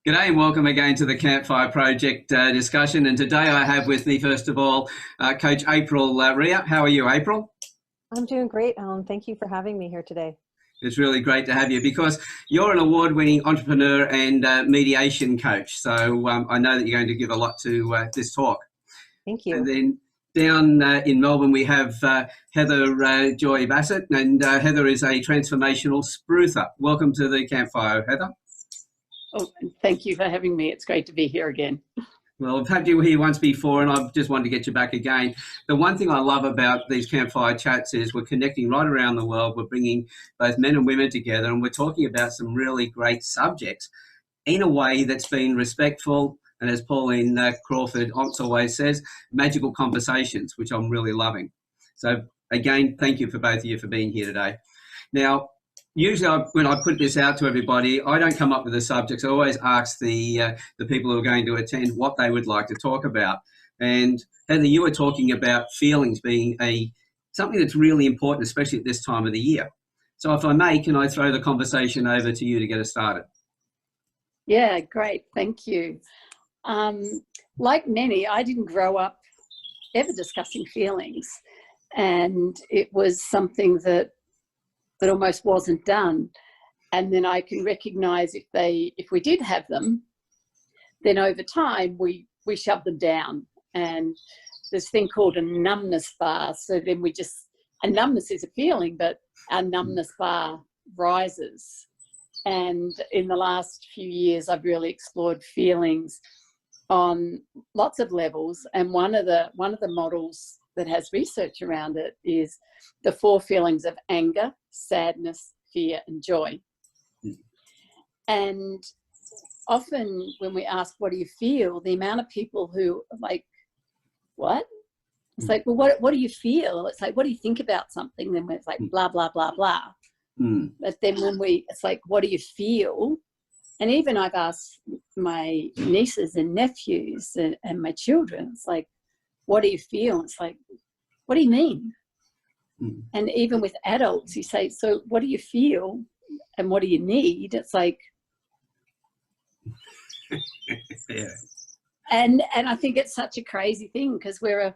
G'day and welcome again to the Campfire Project discussion. And today I have with me, first of all, Coach April Ria. How are you, April? I'm doing great, Alan. Thank you for having me here today. It's really great to have you because you're an award-winning entrepreneur and mediation coach. So I know that you're going to give a lot to this talk. Thank you. And then down in Melbourne, we have Heather Joy Bassett, and Heather is a transformational sprucer. Welcome to the Campfire, Heather. Oh, thank you for having me. It's great to be here again. Well, I've had you here once before, and I just wanted to get you back again. The one thing I love about these campfire chats is we're connecting right around the world. We're bringing both men and women together, and we're talking about some really great subjects in a way that's been respectful. And as Pauline Crawford always says, magical conversations, which I'm really loving. So again, thank you for both of you for being here today. Now, usually when I put this out to everybody, I don't come up with the subjects. I always ask the people who are going to attend what they would like to talk about. And Heather, you were talking about feelings being something that's really important, especially at this time of the year. So if I may, can I throw the conversation over to you to get us started? Yeah, great. Thank you. Like many, I didn't grow up ever discussing feelings. And it was something that almost wasn't done. And then I can recognize if we did have them, then over time we shove them down. And there's a thing called a numbness bar. So then a numbness is a feeling, but our numbness bar rises. And in the last few years, I've really explored feelings on lots of levels. And one of the models that has research around it is the 4 feelings of anger, sadness, fear, and joy. And often when we ask, what do you feel? The amount of people who are like, what? It's like, well, what do you feel? It's like, what do you think about something? Then it's like, blah, blah, blah, blah. But then it's like, what do you feel? And even I've asked my nieces and nephews and my children, it's like, what do you feel? It's like, what do you mean? And even with adults, you say, so what do you feel and what do you need? It's like, yeah. And I think it's such a crazy thing because we're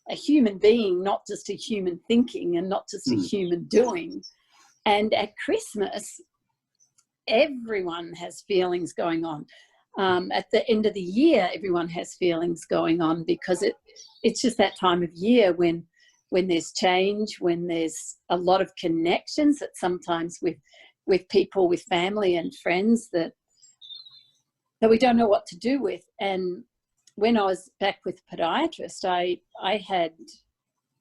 a human being, not just a human thinking and not just a human doing. And at Christmas, everyone has feelings going on. At the end of the year, everyone has feelings going on because it's just that time of year when there's change, when there's a lot of connections that sometimes with people, with family and friends that we don't know what to do with. And when I was back with podiatrist, I had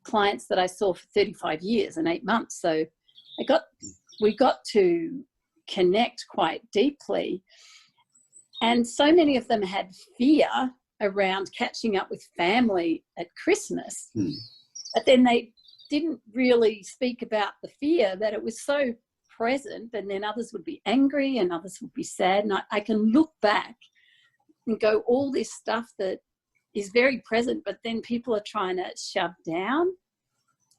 clients that I saw for 35 years and 8 months. So we got to connect quite deeply. And so many of them had fear around catching up with family at Christmas. But then they didn't really speak about the fear that it was so present, and then others would be angry and others would be sad. And I can look back and go, all this stuff that is very present, but then people are trying to shove down.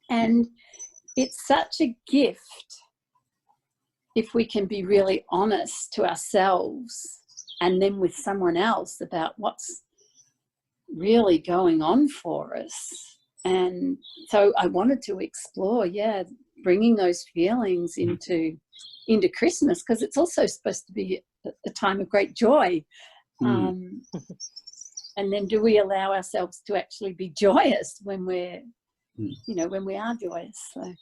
And it's such a gift if we can be really honest to ourselves and then with someone else about what's really going on for us. And so I wanted to explore, bringing those feelings into Christmas, because it's also supposed to be a time of great joy. And then do we allow ourselves to actually be joyous when we're, when we are joyous? So.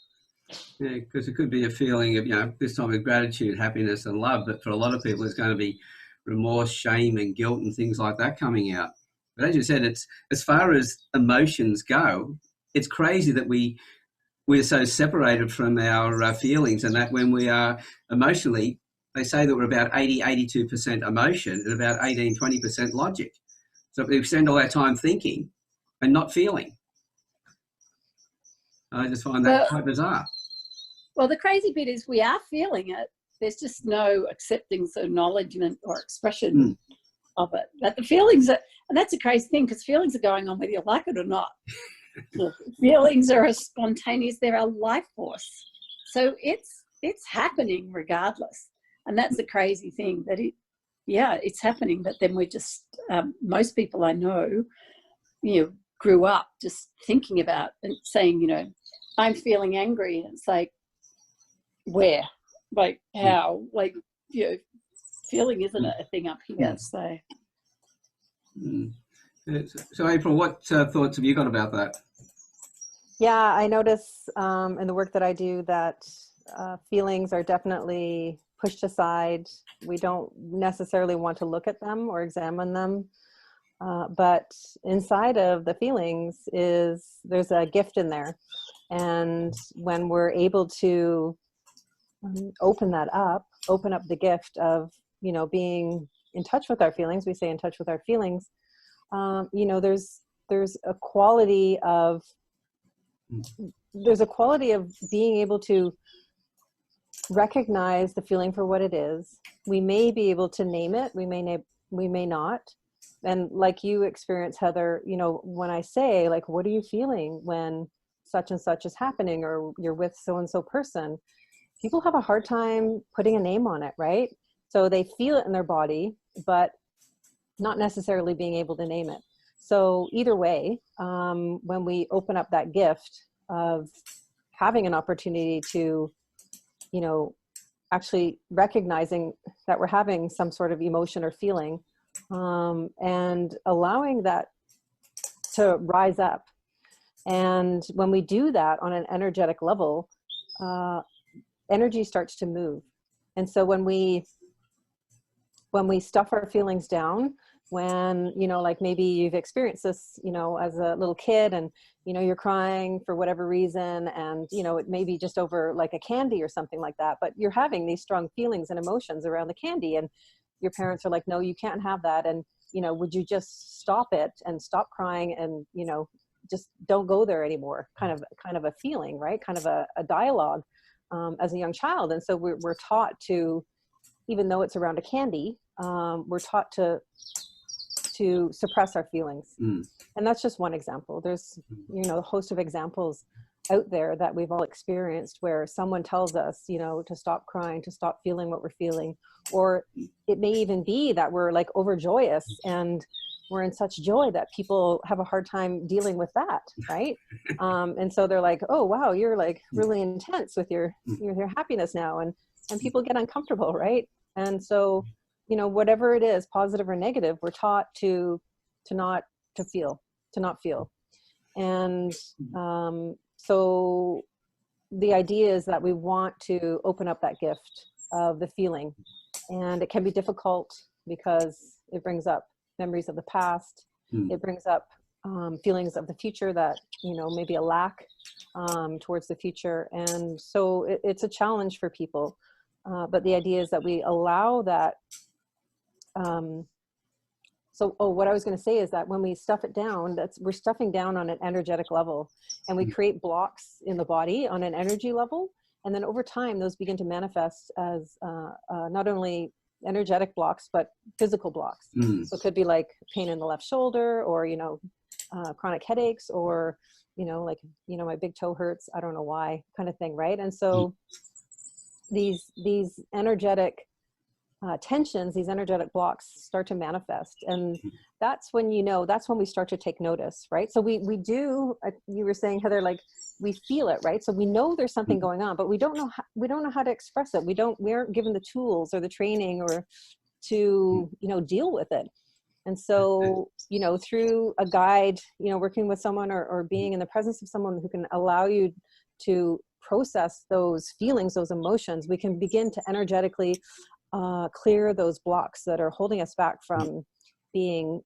Yeah, because it could be a feeling of, this time of gratitude, happiness and love. But for a lot of people, it's going to be remorse, shame and guilt and things like that coming out. But as you said, it's as far as emotions go, it's crazy that we're so separated from our feelings, and that when we are emotionally, they say that we're about 82% emotion and about 20% logic. So we spend all our time thinking and not feeling. I just find that quite bizarre. Well, the crazy bit is we are feeling it. There's just no acceptance, acknowledgement or expression of it. But the feelings and that's a crazy thing because feelings are going on whether you like it or not. Feelings are as spontaneous, they're a life force. So it's happening regardless. And that's the crazy thing, that yeah, it's happening. But then we're just, most people I know, grew up just thinking about and saying, I'm feeling angry. And it's like, where? Like, how? Like, feeling isn't a thing up here. So. So April, what thoughts have you got about that? Yeah, I notice in the work that I do that feelings are definitely pushed aside. We don't necessarily want to look at them or examine them. But inside of the feelings there's a gift in there. And when we're able to open up the gift of, being in touch with our feelings, we say in touch with our feelings, there's a quality of being able to recognize the feeling for what it is. We may be able to name it, we may not. And like you experience, Heather, when I say, like, what are you feeling when such and such is happening, or you're with so-and-so person, people have a hard time putting a name on it, right? So they feel it in their body, but not necessarily being able to name it. So either way, when we open up that gift of having an opportunity to, actually recognizing that we're having some sort of emotion or feeling, and allowing that to rise up. And when we do that on an energetic level, energy starts to move. And so when we stuff our feelings down, when, like maybe you've experienced this, as a little kid, and, you're crying for whatever reason, and, it may be just over like a candy or something like that, but you're having these strong feelings and emotions around the candy, and your parents are like, no, you can't have that. And, would you just stop it and stop crying and, just don't go there anymore, kind of a feeling, right? Kind of a dialogue as a young child. And so we're taught to, even though it's around a candy, we're taught to suppress our feelings. And that's just one example. There's, a host of examples out there that we've all experienced where someone tells us, to stop crying, to stop feeling what we're feeling. Or it may even be that we're like overjoyous and we're in such joy that people have a hard time dealing with that, right? And so they're like, oh, wow, you're like really intense with your happiness now. And people get uncomfortable, right? And so, whatever it is, positive or negative, we're taught to not feel. And so the idea is that we want to open up that gift of the feeling. And it can be difficult because it brings up memories of the past. It brings up feelings of the future that, maybe a lack towards the future. And so it's a challenge for people. But the idea is that we allow that. What I was going to say is that when we stuff it down, we're stuffing down on an energetic level, and we create blocks in the body on an energy level. And then over time, those begin to manifest as not only energetic blocks, but physical blocks. So it could be like pain in the left shoulder, or, chronic headaches, or, my big toe hurts, I don't know why, kind of thing. Right. And so these energetic tensions, these energetic blocks start to manifest. And that's when we start to take notice, right? So we do, you were saying, Heather, like we feel it, right? So we know there's something going on, but we don't know how to express it. We aren't given the tools or the training or to, deal with it. And so, through a guide, working with someone or being in the presence of someone who can allow you to process those feelings, those emotions, we can begin to energetically clear those blocks that are holding us back from being,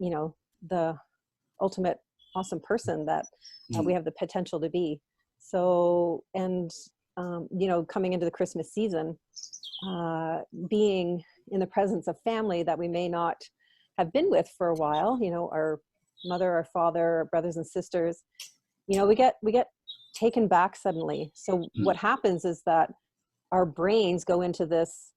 the ultimate awesome person that we have the potential to be. So, and, coming into the Christmas season, being in the presence of family that we may not have been with for a while, our mother, our father, our brothers and sisters, we get taken back suddenly. So what happens is that our brains go into this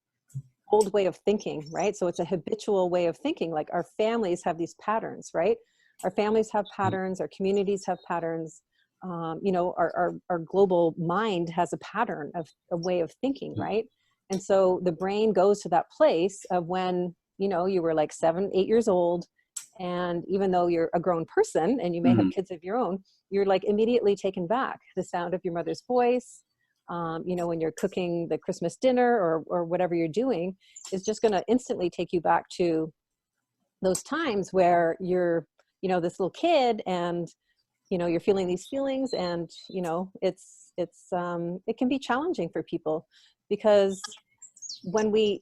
old way of thinking, right? So it's a habitual way of thinking. Like our families have these patterns, right? Our families have patterns, our communities have patterns. Our global mind has a pattern of a way of thinking, right? And so the brain goes to that place of when, you know, you were like 7, 8 years old. And even though you're a grown person and you may have kids of your own, you're like immediately taken back. The sound of your mother's voice, you know, when you're cooking the Christmas dinner or whatever you're doing is just going to instantly take you back to those times where you're, you know, this little kid and, you know, you're feeling these feelings and, you know, it can be challenging for people because when we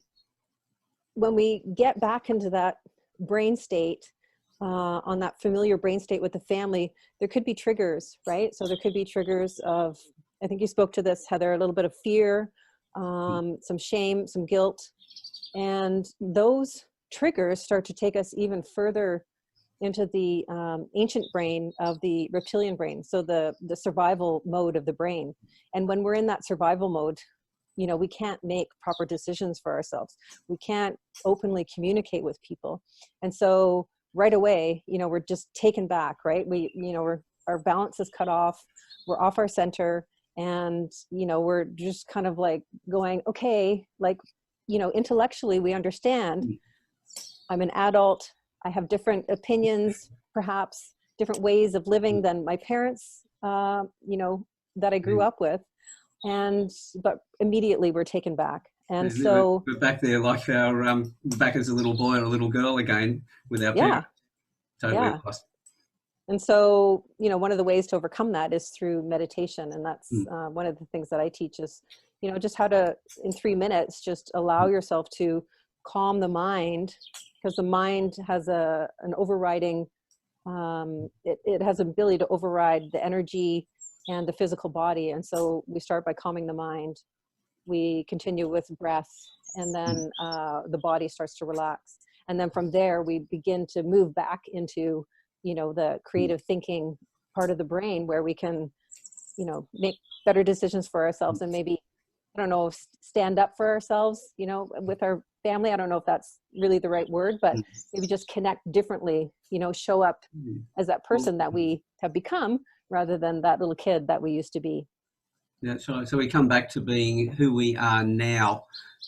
get back into that brain state, on that familiar brain state with the family, there could be triggers, right? So there could be triggers of, I think you spoke to this, Heather, a little bit of fear, some shame, some guilt. And those triggers start to take us even further into the ancient brain of the reptilian brain. So the survival mode of the brain. And when we're in that survival mode, you know, we can't make proper decisions for ourselves. We can't openly communicate with people. And so right away, you know, we're just taken back, right? You know, our balance is cut off. We're off our center. And, you know, we're just kind of like going, okay, like, you know, intellectually we understand I'm an adult. I have different opinions, perhaps different ways of living than my parents, you know, that I grew up with. But immediately we're taken back. And so we're back there like our back as a little boy or a little girl again with our parents. Totally lost. And so, you know, one of the ways to overcome that is through meditation. And that's one of the things that I teach is, you know, just how to, in 3 minutes, just allow yourself to calm the mind, because the mind has an overriding, it has an ability to override the energy and the physical body. And so we start by calming the mind. We continue with breath, and then the body starts to relax. And then from there, we begin to move back into, you know, the creative thinking part of the brain where we can, you know, make better decisions for ourselves and maybe, I don't know, stand up for ourselves, you know, with our family. I don't know if that's really the right word, but maybe just connect differently, you know, show up as that person that we have become rather than that little kid that we used to be. That's right. So we come back to being who we are now.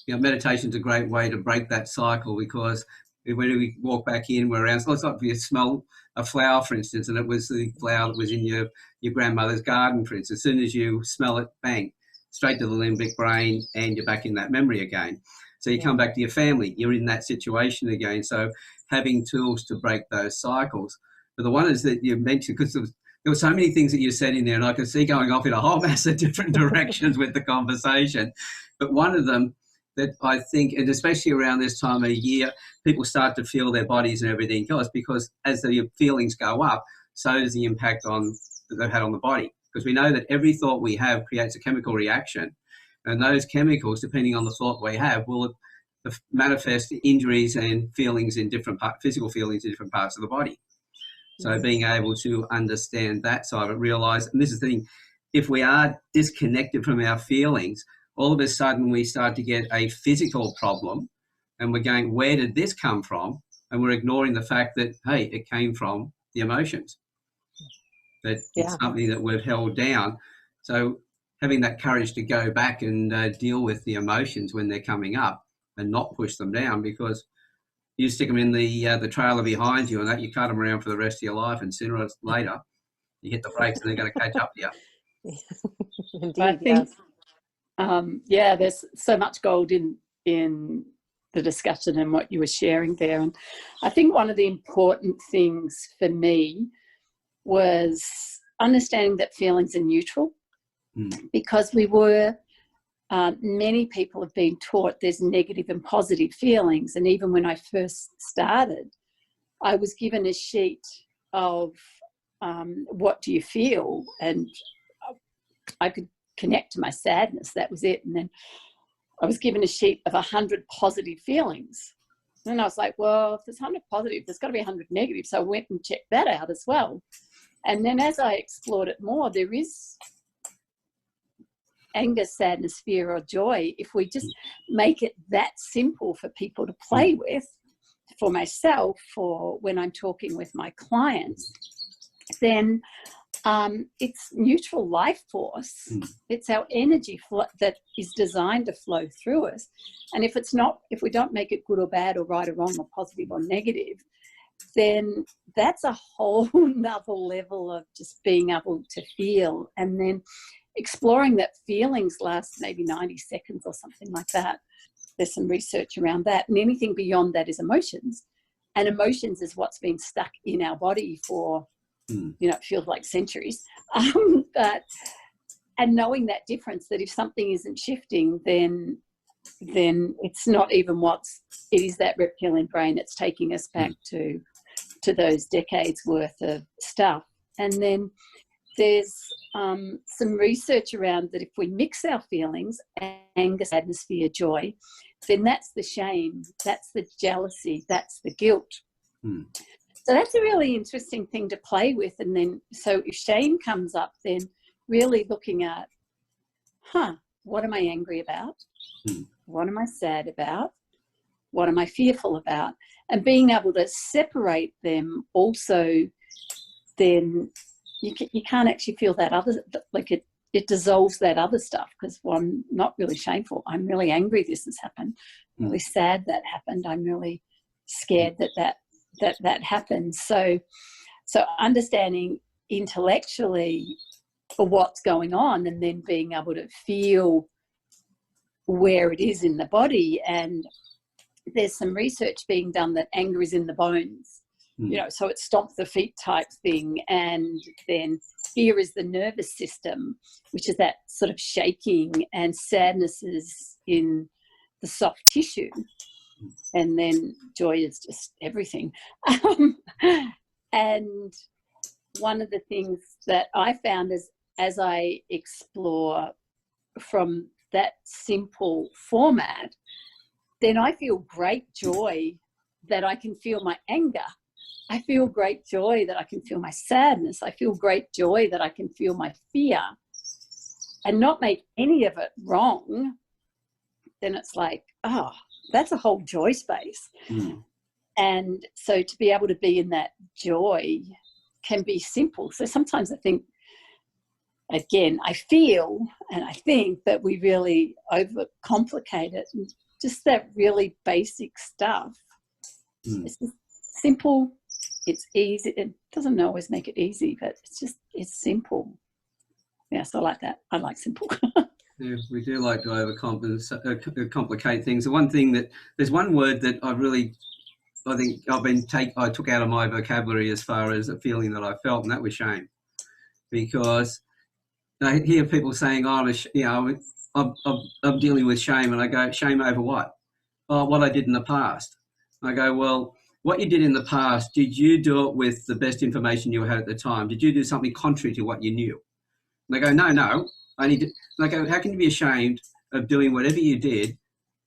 You know, meditation's a great way to break that cycle, because when we walk back in, we're around. So it's like if you smell a flower, for instance, and it was the flower that was in your grandmother's garden, for instance. As soon as you smell it, bang, straight to the limbic brain, and you're back in that memory again. So you come back to your family, you're in that situation again. So having tools to break those cycles. But the one is that you mentioned, because there were so many things that you said in there, and I could see going off in a whole mass of different directions with the conversation. But one of them that I think, and especially around this time of year, people start to feel their bodies and everything else, because as the feelings go up, so does the impact that they've had on the body. Because we know that every thought we have creates a chemical reaction, and those chemicals, depending on the thought we have, will manifest injuries and feelings in physical feelings in different parts of the body. So being able to understand that side of it, realize, and this is the thing, if we are disconnected from our feelings, all of a sudden we start to get a physical problem, and we're going, where did this come from? And we're ignoring the fact that, hey, it came from the emotions. That it's something that we've held down. So having that courage to go back and deal with the emotions when they're coming up and not push them down, because you stick them in the trailer behind you and that you cut them around for the rest of your life, and sooner or later you hit the brakes and they're going to catch up to you. Indeed, I think, there's so much gold in the discussion and what you were sharing there. And I think one of the important things for me was understanding that feelings are neutral, because many people have been taught there's negative and positive feelings. And even when I first started, I was given a sheet of what do you feel? And I could connect to my sadness. That was it. And then I was given a sheet of 100 positive feelings. And I was like, well, if there's 100 positive, there's got to be 100 negative. So I went and checked that out as well. And then as I explored it more, there is anger, sadness, fear, or joy. If we just make it that simple for people to play with, for myself, for when I'm talking with my clients, then it's neutral life force. It's our energy that is designed to flow through us. And if we don't make it good or bad or right or wrong or positive or negative, then that's a whole nother level of just being able to feel. And then exploring that feelings last maybe 90 seconds or something like that. There's some research around that. And anything beyond that is emotions. And emotions is what's been stuck in our body for, it feels like centuries. And knowing that difference, that if something isn't shifting, then it's not even it is that reptilian brain that's taking us back to those decades worth of stuff. And then there's some research around that if we mix our feelings, anger, sadness, fear, joy, then that's the shame, that's the jealousy, that's the guilt. So that's a really interesting thing to play with. And then, so if shame comes up, then really looking at, what am I angry about? What am I sad about? What am I fearful about? And being able to separate them also, then you can't actually feel that other, like it dissolves that other stuff, because I'm not really shameful. I'm really angry this has happened. I'm really sad that happened. I'm really scared that happened. So understanding intellectually what's going on, and then being able to feel where it is in the body. And there's some research being done that anger is in the bones, so it's stomp the feet type thing. And then fear is the nervous system, which is that sort of shaking, and sadness is in the soft tissue. And then joy is just everything. And one of the things that I found is, as I explore from that simple format, then I feel great joy that I can feel my anger. I feel great joy that I can feel my sadness. I feel great joy that I can feel my fear and not make any of it wrong. Then it's like, that's a whole joy space. And so to be able to be in that joy can be simple. So sometimes I think, again, I feel and I think that we really overcomplicate it. And just that really basic stuff. It's just simple. It's easy. It doesn't always make it easy, but it's simple. Yeah, so I like that. I like simple. Yeah, we do like to overcomplicate things. The one thing there's one word that I took out of my vocabulary as far as a feeling that I felt, and that was shame. Because I hear people saying, I'm dealing with shame, and I go, shame over what? Oh, what I did in the past. I go, well, what you did in the past, did you do it with the best information you had at the time? Did you do something contrary to what you knew? And they go, no, I need to. And I go, how can you be ashamed of doing whatever you did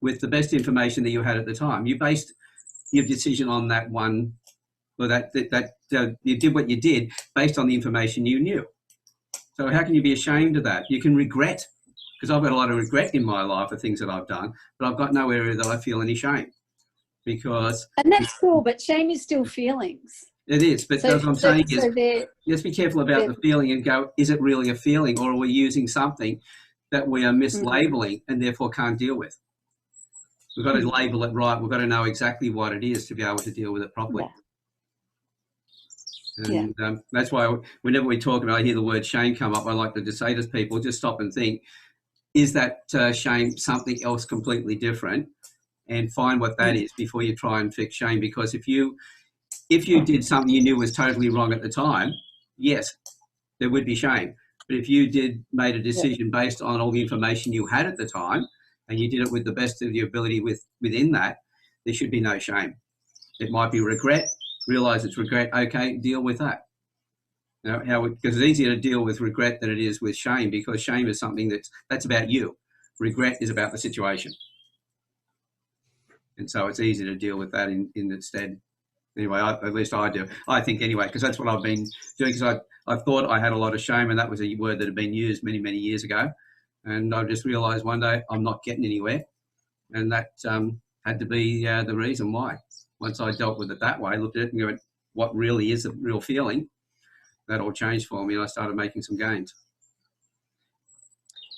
with the best information that you had at the time? You based your decision on that one, or you did what you did based on the information you knew. So how can you be ashamed of that? You can regret, because I've got a lot of regret in my life for things that I've done, but I've got no area that I feel any shame. And that's cool, but shame is still feelings. It is, but what I'm saying is, let's be careful about the feeling and go, is it really a feeling, or are we using something that we are mislabeling and therefore can't deal with? We've got to label it right. We've got to know exactly what it is to be able to deal with it properly. And that's why whenever we talk about, I hear the word shame come up, I like to just say to people, just stop and think, is that shame something else completely different? And find what that is before you try and fix shame. Because if you did something you knew was totally wrong at the time, yes, there would be shame. But if you made a decision based on all the information you had at the time, and you did it with the best of your ability within that, there should be no shame. It might be regret. Realize it's regret. Okay, deal with that. Because it's easier to deal with regret than it is with shame, because shame is something that's about you. Regret is about the situation. And so it's easy to deal with that in instead. Anyway, at least I do. I think anyway, because that's what I've been doing, because I thought I had a lot of shame, and that was a word that had been used many, many years ago. And I just realised one day I'm not getting anywhere. And that had to be the reason why. Once I dealt with it that way, looked at it and went, what really is a real feeling? that all changed for me, and I started making some gains.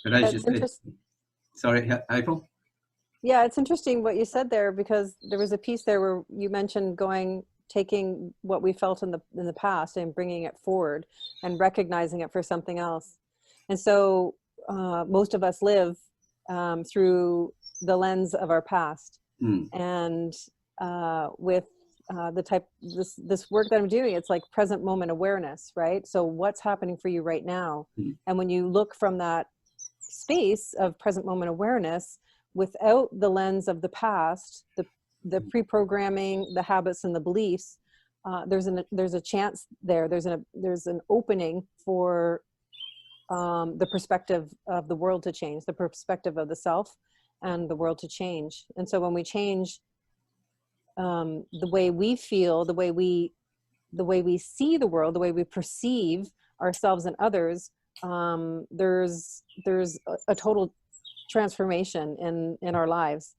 But as you said, sorry, April? Yeah, it's interesting what you said there, because there was a piece there where you mentioned taking what we felt in the past and bringing it forward and recognizing it for something else. And so most of us live through the lens of our past. And with this work that I'm doing, it's like present moment awareness, right? So what's happening for you right now? And when you look from that space of present moment awareness, without the lens of the past, the pre-programming, the habits and the beliefs, there's a chance there. There's an opening for the perspective of the world to change, the perspective of the self and the world to change. And so when we change the way we feel, the way we see the world, the way we perceive ourselves and others, there's a total transformation in our lives.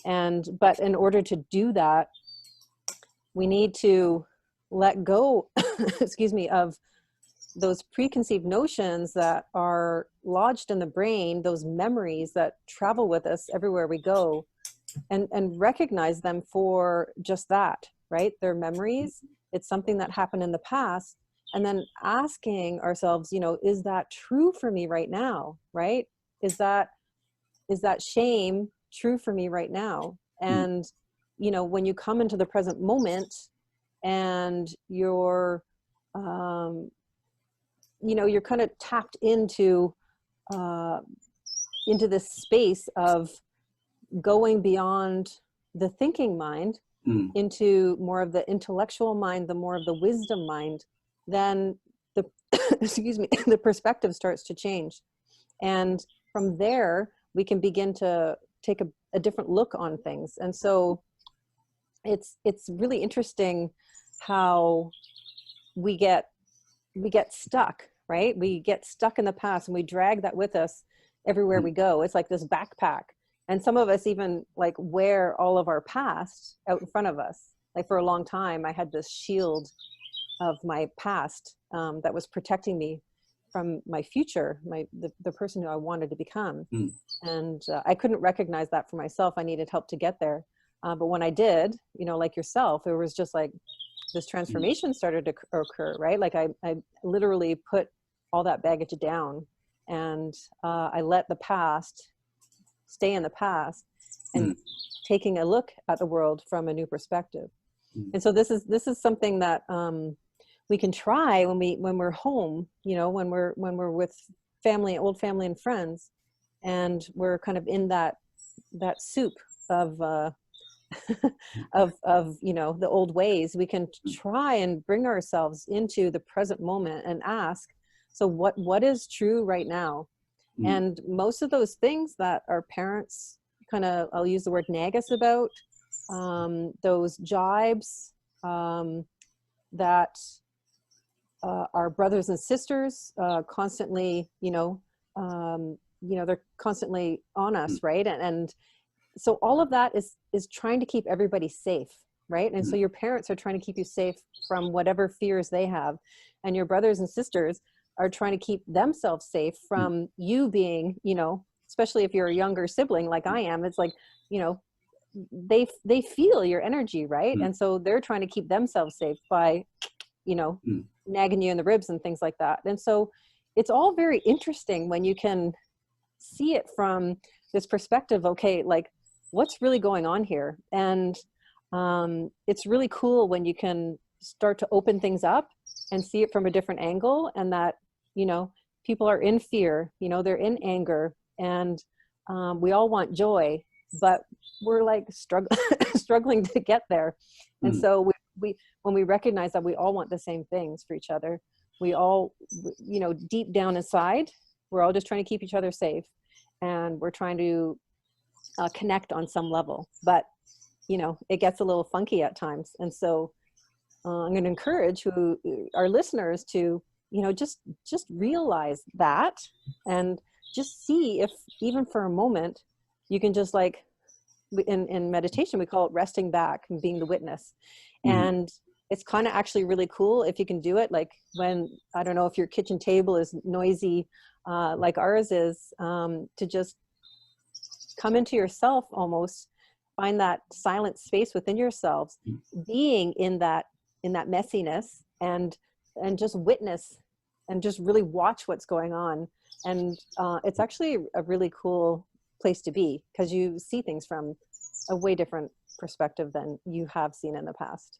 But in order to do that, we need to let go excuse me, of those preconceived notions that are lodged in the brain, those memories that travel with us everywhere we go, and recognize them for just that, right? They're memories. It's something that happened in the past. And then asking ourselves, is that true for me right now, right? Is that shame true for me right now? And, when you come into the present moment and you're kind of tapped into this space of going beyond the thinking mind into more of the intellectual mind, the more of the wisdom mind, then the the perspective starts to change. And from there, we can begin to take a different look on things. And so it's really interesting how we get stuck, right? We get stuck in the past and we drag that with us everywhere we go. It's like this backpack. And some of us even like wear all of our past out in front of us. Like for a long time, I had this shield of my past that was protecting me from my future, the person who I wanted to become. And I couldn't recognize that for myself. I needed help to get there. But when I did, like yourself, it was just like this transformation started to occur, right? Like I literally put all that baggage down, and I let the past stay in the past and taking a look at the world from a new perspective. And so this is something that we can try when we're home, when we're with family, old family and friends, and we're kind of in that soup of the old ways. We can try and bring ourselves into the present moment and ask, so what is true right now? And most of those things that our parents kind of, I'll use the word nag us about, those jibes that our brothers and sisters constantly, they're constantly on us, right? And so all of that is trying to keep everybody safe, right? And so your parents are trying to keep you safe from whatever fears they have, and your brothers and sisters are trying to keep themselves safe from you being, especially if you're a younger sibling like I am. It's like, they feel your energy, right? And so they're trying to keep themselves safe by, nagging you in the ribs and things like that. And so it's all very interesting when you can see it from this perspective. Okay, like what's really going on here? And it's really cool when you can start to open things up and see it from a different angle, and that, people are in fear, they're in anger, and we all want joy, but we're like struggling to get there. And so we when we recognize that we all want the same things for each other, we all, deep down inside, we're all just trying to keep each other safe, and we're trying to connect on some level, but it gets a little funky at times. And so I'm going to encourage our listeners to, just realize that, and just see if even for a moment you can just, like in meditation, we call it resting back and being the witness. And it's kind of actually really cool if you can do it. Like when, I don't know if your kitchen table is noisy, like ours is, to just come into yourself, almost find that silent space within yourselves, being in that messiness, and just witness and just really watch what's going on. And it's actually a really cool place to be, because you see things from a way different perspective than you have seen in the past.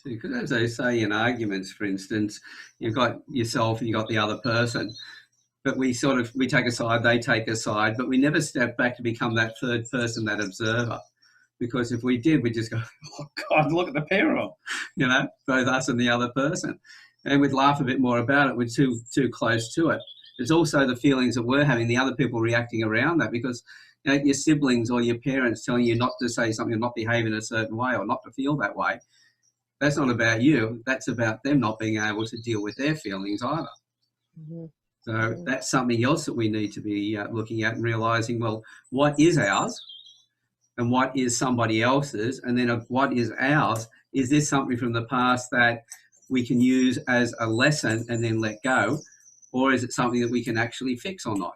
Because as they say in arguments, for instance, you've got yourself and you've got the other person, but we take a side, they take a side, but we never step back to become that third person, that observer. Because if we did, we'd just go, oh God, look at the pair of them, both us and the other person. And we'd laugh a bit more about it. We're too close to it. It's also the feelings that we're having, the other people reacting around that, because your siblings or your parents telling you not to say something or not behave in a certain way or not to feel that way. That's not about you. That's about them not being able to deal with their feelings either. Mm-hmm. So that's something else that we need to be looking at and realising, well, what is ours and what is somebody else's? And then what is ours? Is this something from the past that we can use as a lesson and then let go? Or is it something that we can actually fix or not?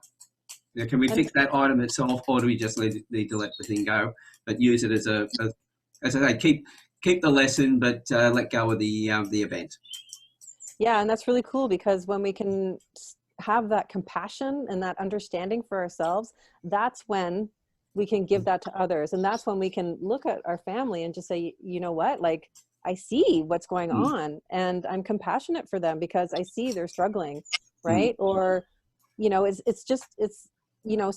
Can we fix that item itself, or do we just need to let the thing go, but use it as as I say, keep the lesson, but let go of the event? Yeah, and that's really cool, because when we can have that compassion and that understanding for ourselves, that's when we can give that to others. And that's when we can look at our family and just say, you know what, like, I see what's going on and I'm compassionate for them because I see they're struggling, right? Or, it's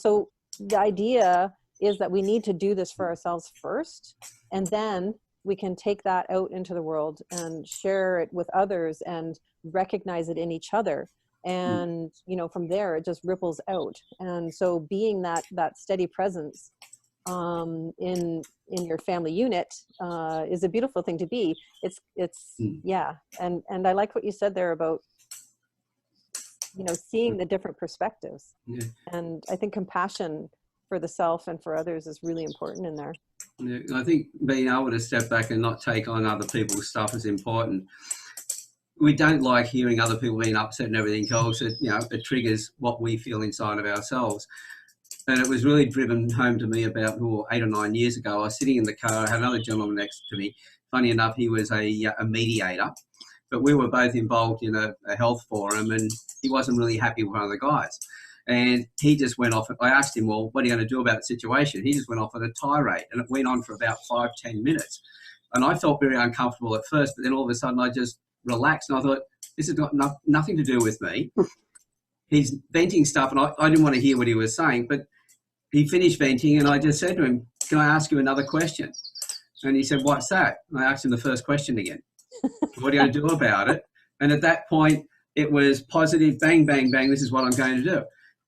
so the idea is that we need to do this for ourselves first, and then we can take that out into the world and share it with others and recognize it in each other. And, from there, it just ripples out. And so being that steady presence in your family unit is a beautiful thing to be. Yeah. And I like what you said there about, seeing the different perspectives. Yeah. And I think compassion for the self and for others is really important in there. Yeah, I think being able to step back and not take on other people's stuff is important. We don't like hearing other people being upset and everything else. It triggers what we feel inside of ourselves. And it was really driven home to me about 8 or 9 years ago. I was sitting in the car, I had another gentleman next to me. Funny enough, he was a mediator, but we were both involved in a health forum, and he wasn't really happy with one of the guys. And he just went off. I asked him, well, what are you going to do about the situation? He just went off on a tirade, and it went on for about 5-10 minutes. And I felt very uncomfortable at first, but then all of a sudden I just relaxed, and I thought, this has got nothing to do with me. He's venting stuff, and I didn't want to hear what he was saying, but he finished venting, and I just said to him, can I ask you another question? And he said, what's that? And I asked him the first question again. What are you going to do about it? And at that point, it was positive, bang, bang, bang, this is what I'm going to do.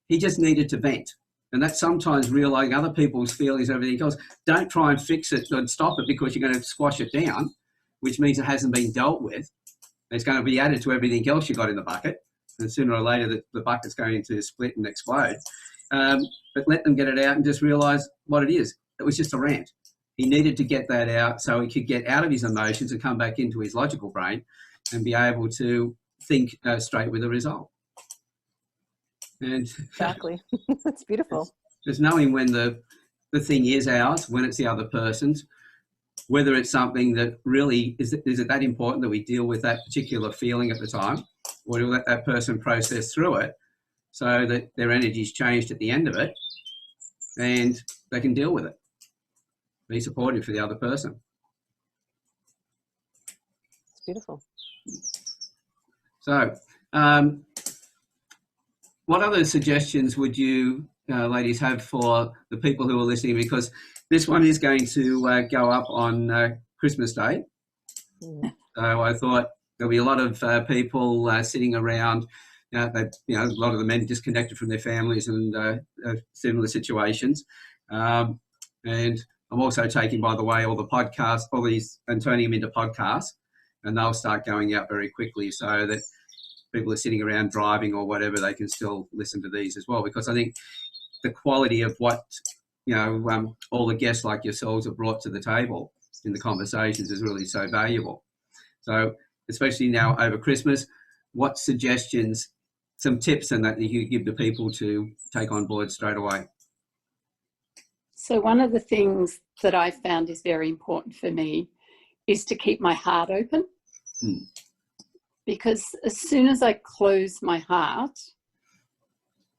He just needed to vent. And that's sometimes realizing other people's feelings and everything else. Don't try and fix it and stop it because you're going to squash it down, which means it hasn't been dealt with. It's going to be added to everything else you got in the bucket. And sooner or later, the bucket's going to split and explode. But let them get it out and just realize what it is. It was just a rant. He needed to get that out so he could get out of his emotions and come back into his logical brain and be able to think straight with the result. And exactly. That's beautiful. Just knowing when the thing is ours, when it's the other person's, whether it's something that really, is it that important that we deal with that particular feeling at the time, or to let that person process through it so that their energy's changed at the end of it and they can deal with it. Be supportive for the other person. It's beautiful. So, what other suggestions would you ladies have for the people who are listening? Because this one is going to go up on Christmas Day. So I thought there'll be a lot of people sitting around. A lot of the men disconnected from their families and similar situations. And I'm also taking, by the way, all the podcasts, all these, and turning them into podcasts, and they'll start going out very quickly so that people are sitting around driving or whatever, they can still listen to these as well. Because I think the quality of what, all the guests like yourselves have brought to the table in the conversations is really so valuable. So especially now over Christmas, what suggestions, some tips and that you give the people to take on board straight away? So one of the things that I found is very important for me is to keep my heart open. Because as soon as I close my heart,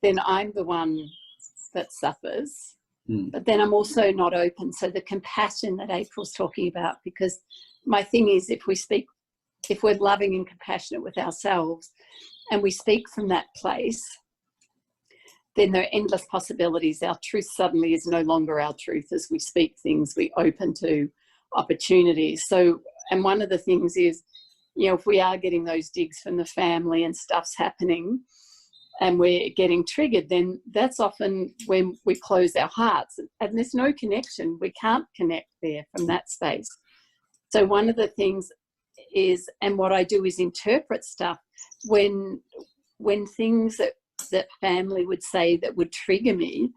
then I'm the one that suffers. But then I'm also not open. So the compassion that April's talking about, because my thing is, if we're loving and compassionate with ourselves and we speak from that place, then there are endless possibilities. Our truth suddenly is no longer our truth. As we speak things, we open to opportunities. So, and one of the things is, you know, if we are getting those digs from the family and stuff's happening and we're getting triggered, then that's often when we close our hearts and there's no connection. We can't connect there from that space. So one of the things is, and what I do is interpret stuff when things that family would say that would trigger me,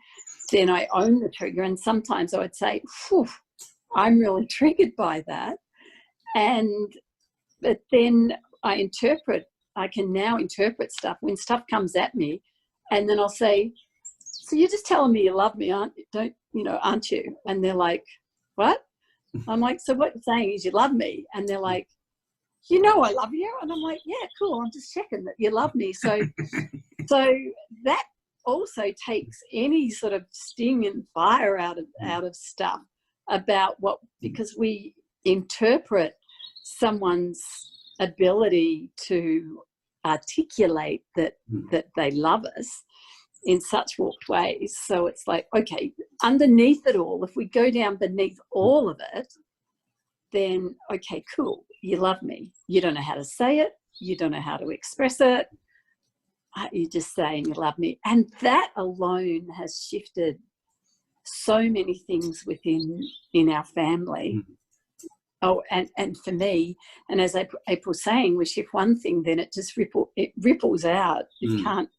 then I own the trigger. And sometimes I would say, phew, I'm really triggered by that. But then I can now interpret stuff when stuff comes at me, and then I'll say, so you're just telling me you love me, aren't you? And they're like, what? I'm like, so what you're saying is you love me. And they're like, you know I love you. And I'm like, yeah, cool, I'm just checking that you love me. So that also takes any sort of sting and fire out of stuff about because we interpret someone's ability to articulate that they love us in such warped ways. So it's like, okay, underneath it all, if we go down beneath all of it, then okay, cool, you love me. You don't know how to say it, you don't know how to express it, you're just saying you love me. And that alone has shifted so many things in our family. Oh, and for me, and as April's saying, we shift one thing, then it just ripples out. It can't.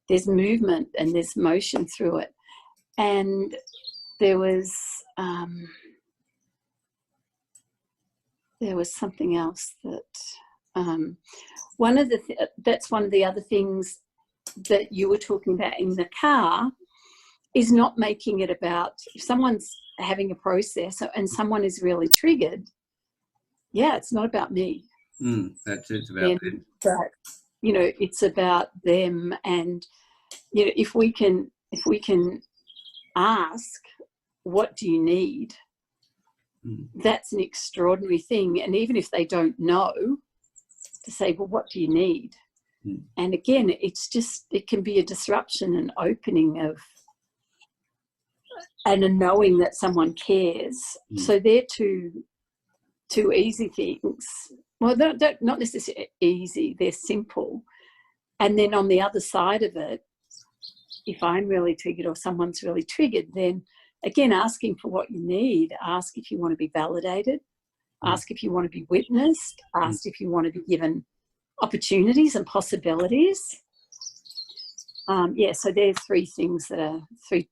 There's movement and there's motion through it. And there was something else that that's one of the other things that you were talking about in the car, is not making it about, if someone's having a process and someone is really triggered, it's not about me. It's about them. But, it's about them. And, if we can ask, what do you need? That's an extraordinary thing. And even if they don't know, to say, well, what do you need? And again, it can be a disruption and opening of, and a knowing that someone cares. So they're two easy things. Well, they're not necessarily easy, they're simple. And then on the other side of it, if I'm really triggered or someone's really triggered, then again, asking for what you need, ask if you want to be validated, ask if you want to be witnessed, ask if you want to be given opportunities and possibilities. So there's three things that are three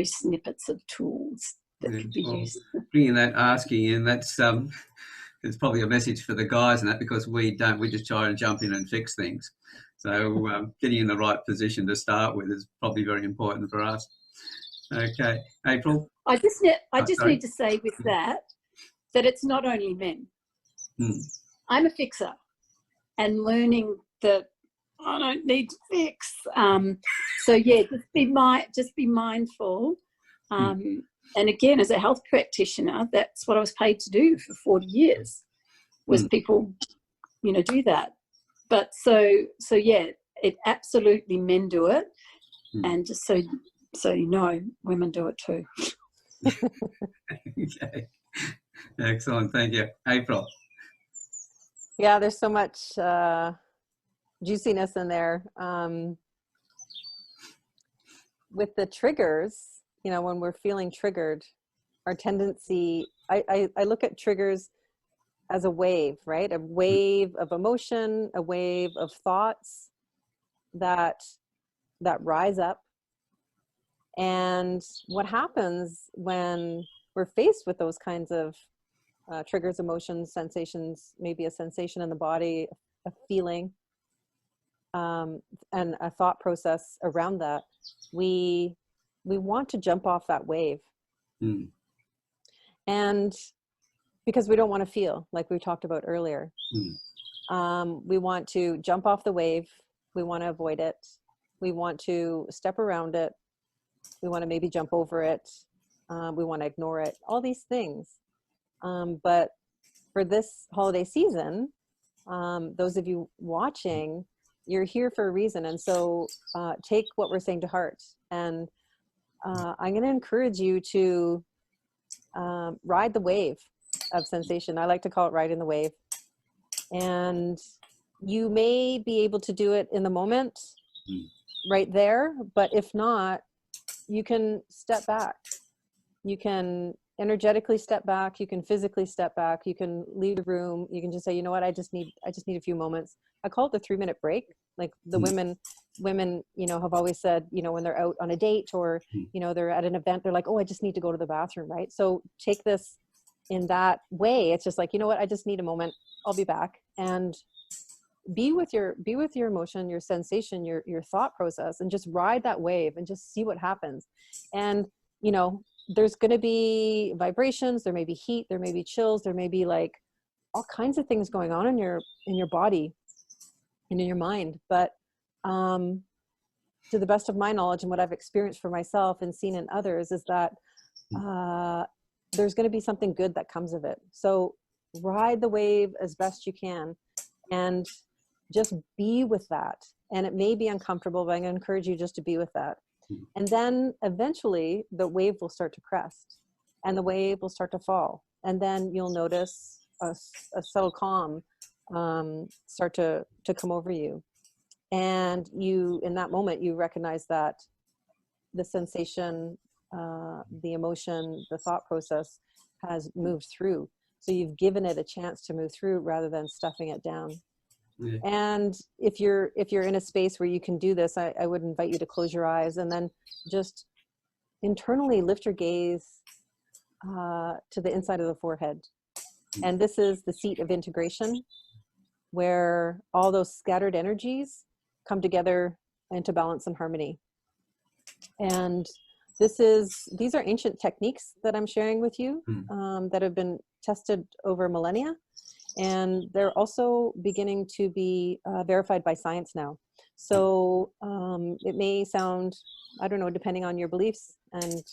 snippets of tools that can be used. Bringing that asking in, that's it's probably a message for the guys and that, because we just try and jump in and fix things. So getting in the right position to start with is probably very important for us. Okay, April? I just need to say with that it's not only men. I'm a fixer, and learning that I don't need to fix. Just be mindful. And again, as a health practitioner, that's what I was paid to do for 40 years, was people, do that. But it absolutely, men do it. And just so women do it too. Okay. Excellent. Thank you. April? Yeah, there's so much juiciness in there. With the triggers, when we're feeling triggered, our tendency, I look at triggers as a wave, right? A wave of emotion, a wave of thoughts that rise up. And what happens when we're faced with those kinds of triggers, emotions, sensations, maybe a sensation in the body, a feeling, and a thought process around that, we want to jump off that wave. Mm. And because we don't want to feel, like we talked about earlier. We want to jump off the wave. We want to avoid it. We want to step around it. We want to maybe jump over it. We want to ignore it, all these things. But for this holiday season, those of you watching, you're here for a reason. And so take what we're saying to heart. And I'm going to encourage you to ride the wave of sensation. I like to call it riding the wave. And you may be able to do it in the moment right there, but if not, you can step back. You can energetically step back. You can physically step back. You can leave the room. You can just say, you know what, I just need a few moments. I call it the 3-minute break. Like the women, you know, have always said, you know, when they're out on a date or, you know, they're at an event, they're like, oh, I just need to go to the bathroom, right? So take this in that way. It's just like, you know what, I just need a moment. I'll be back. And be with your emotion, your sensation, your thought process, and just ride that wave and just see what happens. And, you know, there's going to be vibrations, there may be heat, there may be chills, there may be like all kinds of things going on in your body and in your mind. But to the best of my knowledge and what I've experienced for myself and seen in others is that there's going to be something good that comes of it. So ride the wave as best you can and just be with that. And it may be uncomfortable, but I'm going to encourage you just to be with that. And then eventually the wave will start to crest and the wave will start to fall. And then you'll notice a subtle calm start to come over you. And you, in that moment, you recognize that the sensation, the emotion, the thought process has moved through. So you've given it a chance to move through rather than stuffing it down. Yeah. And if you're in a space where you can do this, I would invite you to close your eyes and then just internally lift your gaze to the inside of the forehead. And this is the seat of integration, where all those scattered energies come together into balance and harmony. And these are ancient techniques that I'm sharing with you that have been tested over millennia. And they're also beginning to be verified by science now. So it may sound, I don't know, depending on your beliefs and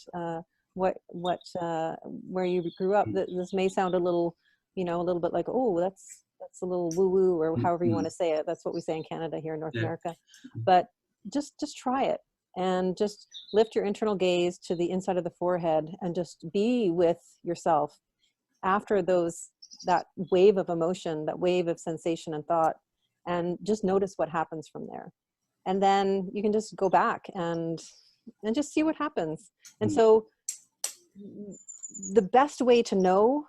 where you grew up, this may sound a little, you know, a little bit like, oh, that's a little woo-woo, or however you want to say it. That's what we say in Canada, here in North America. But just try it and just lift your internal gaze to the inside of the forehead and just be with yourself after that wave of emotion, that wave of sensation and thought, and just notice what happens from there. And then you can just go back and just see what happens. And so the best way to know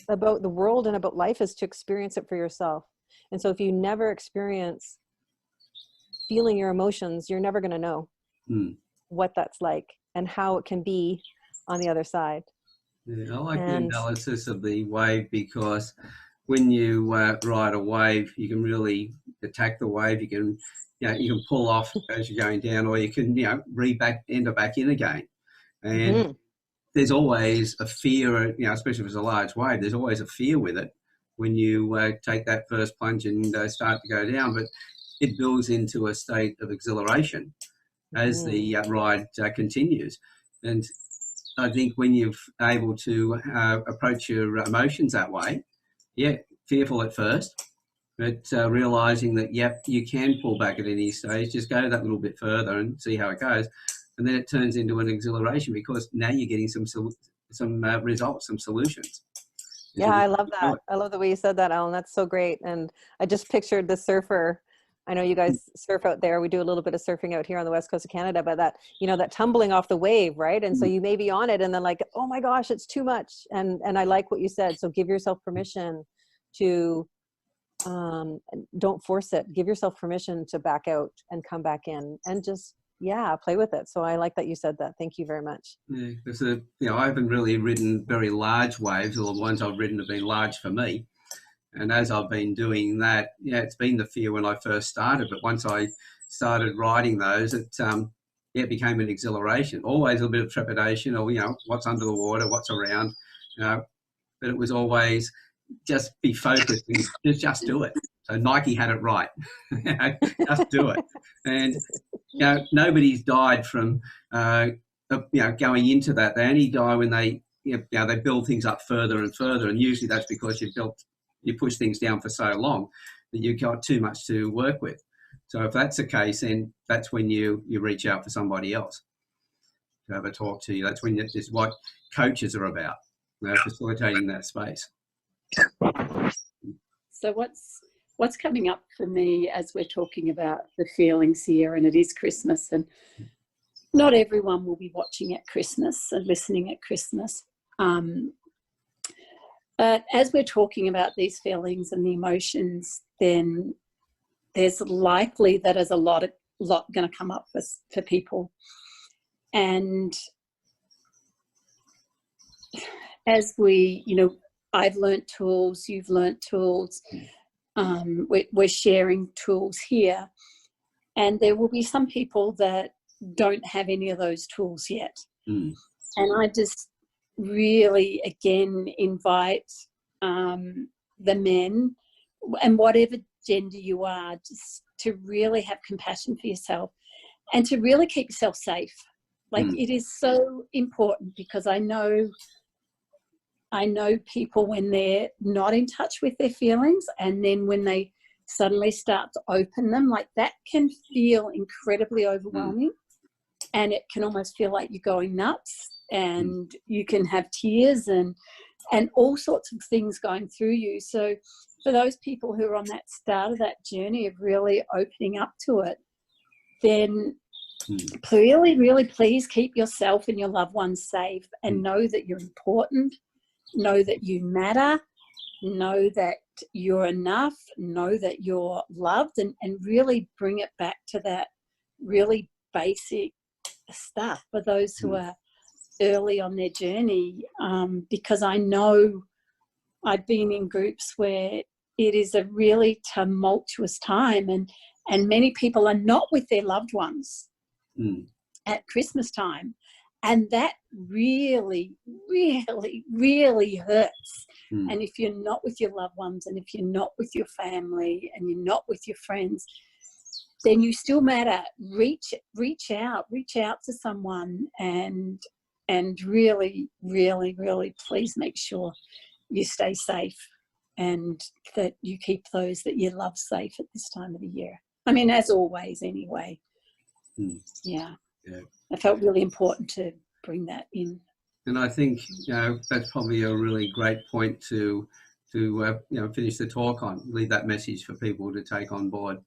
about the world and about life is to experience it for yourself. And so if you never experience feeling your emotions, you're never going to know what that's like and how it can be on the other side. Yeah, I like the analysis of the wave, because when you ride a wave, you can really attack the wave. You can, you can pull off as you're going down, or you can, enter back in again. And there's always a fear, especially if it's a large wave. There's always a fear with it when you take that first plunge and start to go down. But it builds into a state of exhilaration as the ride continues. And I think when you're able to approach your emotions that way, fearful at first, but realising that, you can pull back at any stage, just go that little bit further and see how it goes. And then it turns into an exhilaration, because now you're getting some results, some solutions. Yeah, I love that. I love the way you said that, Alan. That's so great. And I just pictured the surfer. I know you guys surf out there. We do a little bit of surfing out here on the west coast of Canada, but that, that tumbling off the wave, right? And so you may be on it and then like, oh my gosh, it's too much. And I like what you said. So give yourself permission to, don't force it. Give yourself permission to back out and come back in and just yeah, play with it. So I like that you said that. Thank you very much. Yeah, because I haven't really ridden very large waves, or the ones I've ridden have been large for me. And as I've been doing that, yeah, it's been the fear when I first started, but once I started riding those, it became an exhilaration. Always a little bit of trepidation, or what's under the water, what's around, but it was always just be focused and just do it. So Nike had it right. Just do it. And nobody's died from going into that. They only die when they they build things up further and further, and usually that's because you push things down for so long that you've got too much to work with. So if that's the case, then that's when you reach out for somebody else to have a talk to you. That's when this is what coaches are about, facilitating that space. So what's coming up for me as we're talking about the feelings here, and it is Christmas, and not everyone will be watching at Christmas and listening at Christmas. But as we're talking about these feelings and the emotions, then there's likely that there's a lot going to come up for people. And as I've learnt tools, you've learnt tools, we're sharing tools here, and there will be some people that don't have any of those tools yet. And I just really, again, invite the men, and whatever gender you are, just to really have compassion for yourself and to really keep yourself safe. It is so important, because I know people when they're not in touch with their feelings, and then when they suddenly start to open them, that can feel incredibly overwhelming, and it can almost feel like you're going nuts, and you can have tears and all sorts of things going through you. So for those people who are on that start of that journey of really opening up to it, then really, really please keep yourself and your loved ones safe, and know that you're important, know that you matter, know that you're enough, know that you're loved, and really bring it back to that really basic stuff for those who are early on their journey, because I know I've been in groups where it is a really tumultuous time, and many people are not with their loved ones at Christmas time, and that really, really, really hurts. And if you're not with your loved ones, and if you're not with your family, and you're not with your friends, then you still matter. Reach out to someone, and really, really, really please make sure you stay safe, and that you keep those that you love safe at this time of the year. I mean, as always, anyway. Yeah. I felt really important to bring that in. And I think that's probably a really great point to finish the talk on. Leave that message for people to take on board,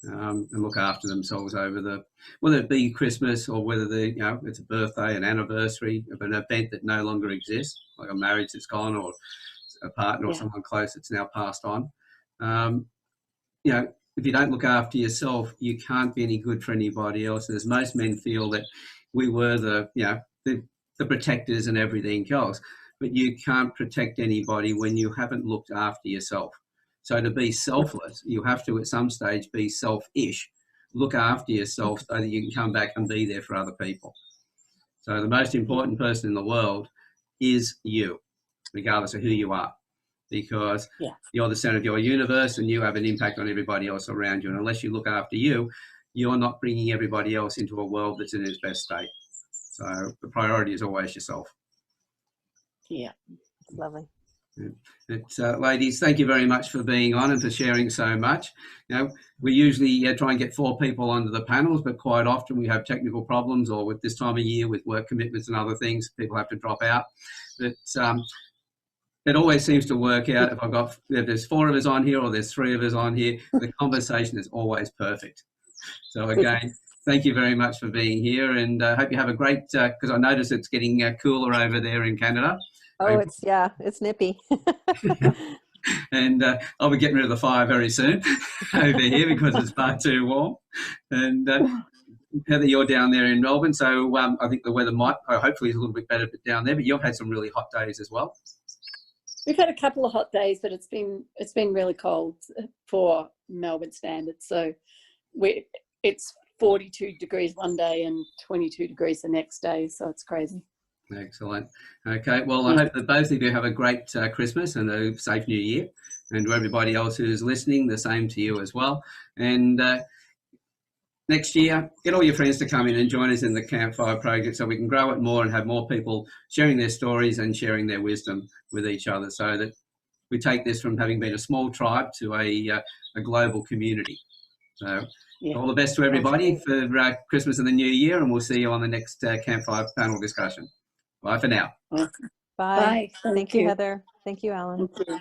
and look after themselves over whether it be Christmas, or whether it's a birthday, an anniversary of an event that no longer exists, like a marriage that's gone, or a partner or someone close that's now passed on. If you don't look after yourself, you can't be any good for anybody else. And as most men feel that we were the protectors and everything else, but you can't protect anybody when you haven't looked after yourself. So to be selfless, you have to at some stage be selfish, look after yourself so that you can come back and be there for other people. So the most important person in the world is you, regardless of who you are, because you're the center of your universe, and you have an impact on everybody else around you. And unless you look after you, you're not bringing everybody else into a world that's in its best state. So the priority is always yourself. Yeah, it's lovely. Ladies, thank you very much for being on and for sharing so much. We usually try and get 4 people onto the panels, but quite often we have technical problems, or with this time of year with work commitments and other things, people have to drop out. But it always seems to work out. If there's 4 of us on here, or there's 3 of us on here, the conversation is always perfect. So again, thank you very much for being here, and I hope you have a great, because I notice it's getting cooler over there in Canada. Oh, it's nippy. And I'll be getting rid of the fire very soon over here, because it's far too warm. And Heather, you're down there in Melbourne, so I think the weather might, hopefully, is a little bit better down there. But you've had some really hot days as well. We've had a couple of hot days, but it's been really cold for Melbourne standards. So it's 42 degrees one day and 22 degrees the next day. So it's crazy. Excellent. Okay. Well, I hope that both of you have a great Christmas and a safe New Year, and to everybody else who's listening, the same to you as well. And next year, get all your friends to come in and join us in the Campfire Project so we can grow it more and have more people sharing their stories and sharing their wisdom with each other, so that we take this from having been a small tribe to a global community. So all the best to everybody for Christmas and the New Year, and we'll see you on the next Campfire panel discussion. Bye for now. Bye. Thank you, Heather. Thank you, Alan. Thank you.